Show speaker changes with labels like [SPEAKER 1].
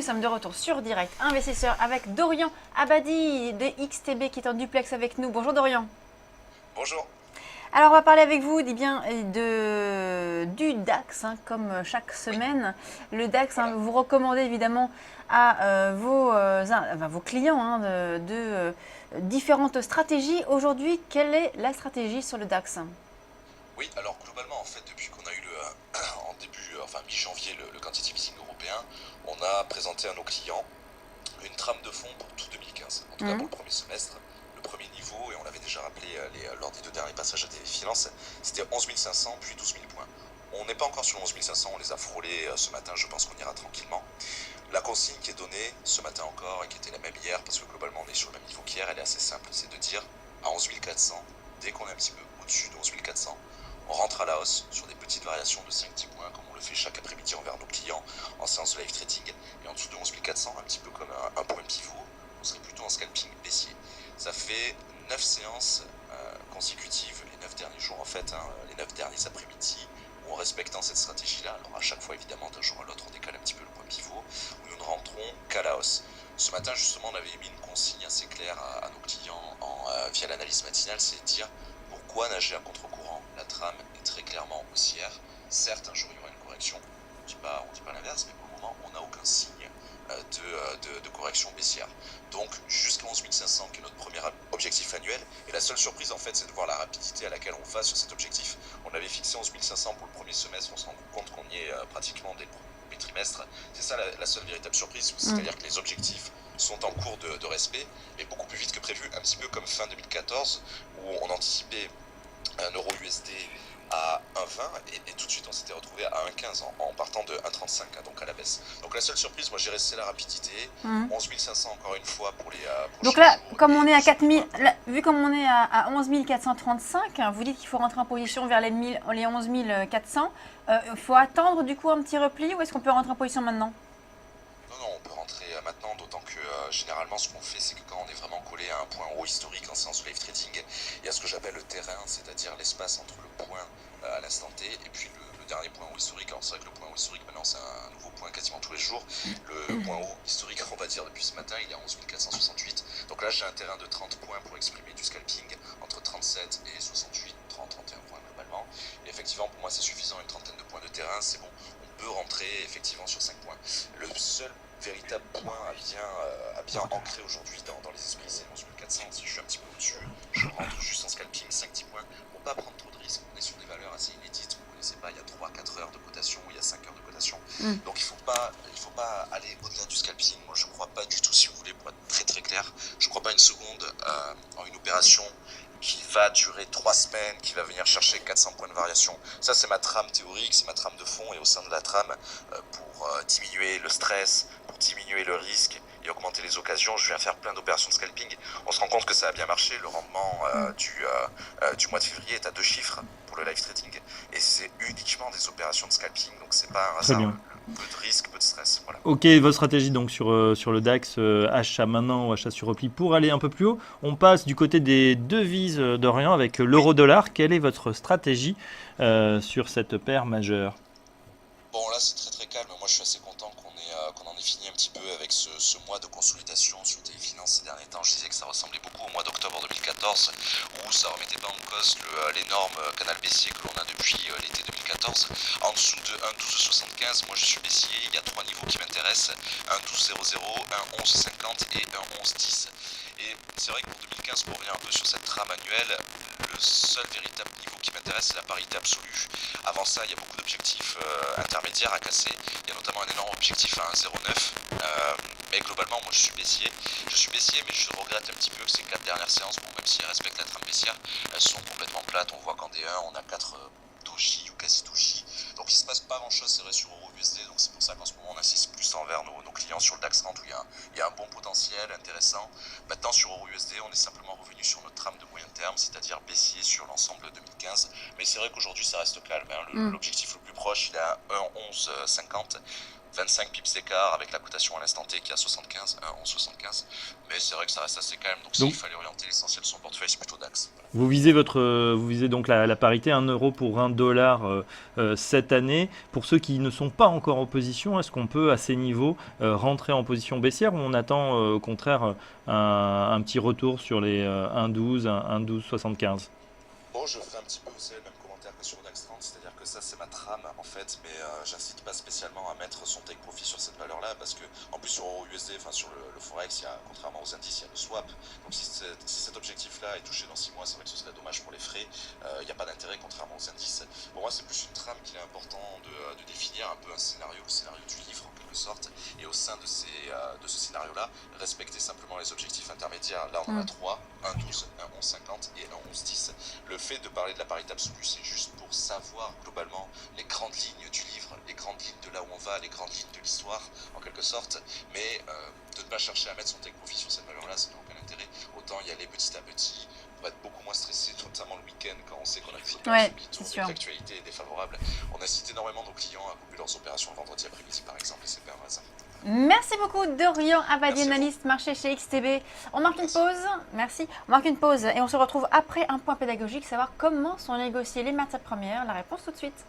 [SPEAKER 1] sommes de retour sur Direct Investisseur avec Dorian Abadi de XTB qui est en duplex avec nous. Bonjour Dorian.
[SPEAKER 2] Bonjour.
[SPEAKER 1] Alors on va parler avec vous du DAX, comme chaque semaine. Le DAX, vous recommandez évidemment à vos clients de différentes stratégies. Aujourd'hui, quelle est la stratégie sur le DAX ?
[SPEAKER 2] Oui, alors globalement, en fait, depuis qu'on a eu mi-janvier, le quantitative easing européen, on a présenté à nos clients une trame de fond pour tout 2015, en tout cas pour le premier semestre. Le premier niveau, et on l'avait déjà rappelé lors des deux derniers passages à TV Finance, c'était 11 500 puis 12 000 points. On n'est pas encore sur 11 500, on les a frôlés ce matin, je pense qu'on ira tranquillement. La consigne qui est donnée ce matin encore, et qui était la même hier, parce que globalement on est sur le même niveau qu'hier, elle est assez simple, c'est de dire à 11 400, dès qu'on est un petit peu au-dessus de 11 400, on rentre à la hausse sur des petites variations de 5-10 points, comme on le fait chaque après-midi envers nos clients en séance de live trading. Et en dessous de 11 400, un petit peu comme un point pivot, on serait plutôt en scalping baissier. Ça fait 9 séances consécutives, les 9 derniers jours en fait, les 9 derniers après-midi, où en respectant cette stratégie-là, alors à chaque fois évidemment d'un jour à l'autre on décale un petit peu le point pivot, où nous ne rentrons qu'à la hausse. Ce matin justement on avait émis une consigne assez claire à nos clients via l'analyse matinale, c'est de dire pourquoi nager à contre-courant. La trame est très clairement haussière. Certes, un jour il y aura une correction, on ne dit pas l'inverse, mais pour le moment on n'a aucun signe de correction baissière. Donc jusqu'à 11 500 qui est notre premier objectif annuel, et la seule surprise en fait c'est de voir la rapidité à laquelle on va sur cet objectif. On avait fixé 11 500 pour le premier semestre, on se rend compte qu'on y est pratiquement dès le premier trimestre. C'est ça la seule véritable surprise, c'est-à-dire que les objectifs sont en cours de respect, mais beaucoup plus vite que prévu, un petit peu comme fin 2014 où on anticipait un euro USD à 1,20 et tout de suite on s'était retrouvé à 1,15 en partant de 1,35, donc à la baisse. Donc la seule surprise, moi j'ai resté la rapidité, 11 500 encore une fois pour les prochains
[SPEAKER 1] donc là,
[SPEAKER 2] jours.
[SPEAKER 1] comme on est à 4000, vu comme on est à 11 435, vous dites qu'il faut rentrer en position vers les 11 400, il faut attendre du coup un petit repli ou est-ce qu'on peut rentrer en position maintenant ?
[SPEAKER 2] Non, on peut rentrer maintenant, d'autant que généralement ce qu'on fait, c'est que quand on est vraiment collé à un point haut historique en séance de live trading, il y a ce que j'appelle le terrain, c'est-à-dire l'espace entre le point à l'instant T et puis le dernier point haut historique. Alors c'est vrai que le point haut historique maintenant c'est un nouveau point quasiment tous les jours. Le point haut historique, on va dire depuis ce matin, il est à 11 468. Donc là j'ai un terrain de 30 points pour exprimer du scalping entre 37 et 68, 30-31 points globalement. Et effectivement pour moi c'est suffisant, une trentaine de points de terrain, c'est bon. On peut rentrer effectivement sur 5 points. Le seul véritable point à bien ancrer aujourd'hui dans les esprits, c'est 11 400. Si je suis un petit peu au-dessus, je rentre juste en scalping 5-10 points pour pas prendre trop de risques. On est sur des valeurs assez inédites, vous ne connaissez pas, il y a 3-4 heures de cotation, il y a 5 heures de cotation. Donc il faut pas aller au-delà du scalping. Moi je ne crois pas du tout, si vous voulez, pour être très très clair, je ne crois pas une seconde en une opération qui va durer 3 semaines, qui va venir chercher 400 points de variation. Ça c'est ma trame théorique, c'est ma trame de fond, et au sein de la trame, pour diminuer le stress, pour diminuer le risque et augmenter les occasions, je viens faire plein d'opérations de scalping. On se rend compte que ça a bien marché, le rendement du mois de février est à 2 chiffres pour le live trading, et c'est uniquement des opérations de scalping, donc c'est pas un hasard. Peu de risque, peu de stress. Voilà.
[SPEAKER 3] Ok, votre stratégie donc sur le DAX, achat maintenant ou achat sur repli pour aller un peu plus haut. On passe du côté des devises d'Orient avec l'euro-dollar. Quelle est votre stratégie sur cette paire majeure ?
[SPEAKER 2] Bon, là c'est très très calme. Moi je suis assez content qu'on en ait fini un petit peu avec ce mois de consolidation sur TV Finance ces derniers temps. Je disais que ça ressemblait beaucoup au mois d'octobre 2014 où ça remettait pas en cause l'énorme canal baissier que l'on a depuis l'été 2014. En dessous de 1,1275, moi je suis baissier. Il y a 3 niveaux qui m'intéressent: 1,1200, 1,1150 et 1,1110. Et c'est vrai que pour 2015, pour revenir un peu sur cette trame annuelle, le seul véritable niveau qui m'intéresse, c'est la parité absolue. Avant ça, il y a beaucoup d'objectifs intermédiaires à casser. Il y a notamment un énorme objectif à 1,09. Mais globalement, moi je suis baissier. Je suis baissier, mais je regrette un petit peu que ces 4 dernières séances, bon, même si elles respectent la trame baissière, elles sont complètement plates. On voit qu'en D1, on a 4 doji ou quasi doji. Donc il ne se passe pas grand chose, c'est vrai, sur Euro USD. Donc c'est pour ça qu'en ce moment on insiste plus envers nos clients sur le DAX 30 où il y a un bon potentiel intéressant. Maintenant sur Euro USD, on est simplement revenu sur notre trame de moyen terme, c'est-à-dire baissier sur l'ensemble de 2015. Mais c'est vrai qu'aujourd'hui ça reste calme. L'objectif le plus proche, il est à 1,1150. 25 pips d'écart avec la cotation à l'instant T qui est à 75, 1,1175. Mais c'est vrai que ça reste assez quand même. Donc s'il fallait orienter l'essentiel de son portefeuille, c'est plutôt DAX. Voilà.
[SPEAKER 3] Vous visez donc la parité 1 euro pour 1 dollar cette année. Pour ceux qui ne sont pas encore en position, est-ce qu'on peut à ces niveaux rentrer en position baissière ou on attend au contraire un petit retour sur les 1,12, 1,1275?
[SPEAKER 2] Bon, je ferai un petit peu aussi le même commentaire que sur DAX 30, c'est-à-dire que ça c'est ma trame en fait, mais j'incite pas spécialement à mettre son take profit sur cette valeur-là parce que en plus sur EURUSD, enfin sur le Forex, contrairement aux indices, il y a le swap. Donc si cet objectif-là est touché dans 6 mois, c'est vrai que ce serait dommage pour les frais. Il n'y a pas d'intérêt contrairement aux indices. Pour moi, c'est plus une trame qu'il est important de définir, un peu un scénario, le scénario du livre en quelque sorte. Et au sein de ce scénario-là, respecter simplement les objectifs intermédiaires. Là, on en a 3, 1,12, 1,1150 et 1,1110. Le fait de parler de la parité absolue, c'est juste pour savoir globalement les grandes lignes du livre, les grandes lignes de là où on va, les grandes lignes de l'histoire, en quelque sorte. Mais de ne pas chercher à mettre son take profit sur cette valeur-là, ça n'a aucun intérêt. Autant y aller petit à petit. On va être beaucoup moins stressé, notamment le week-end, quand on sait qu'on a fini l'actualité est défavorable. On incite énormément nos clients à couper leurs opérations le vendredi après-midi, par exemple, et c'est pas un hasard.
[SPEAKER 1] Merci beaucoup Dorian Abadi, analyste marché chez XTB. On marque une pause. Merci. On marque une pause et on se retrouve après un point pédagogique, savoir comment sont négociées les matières premières. La réponse tout de suite.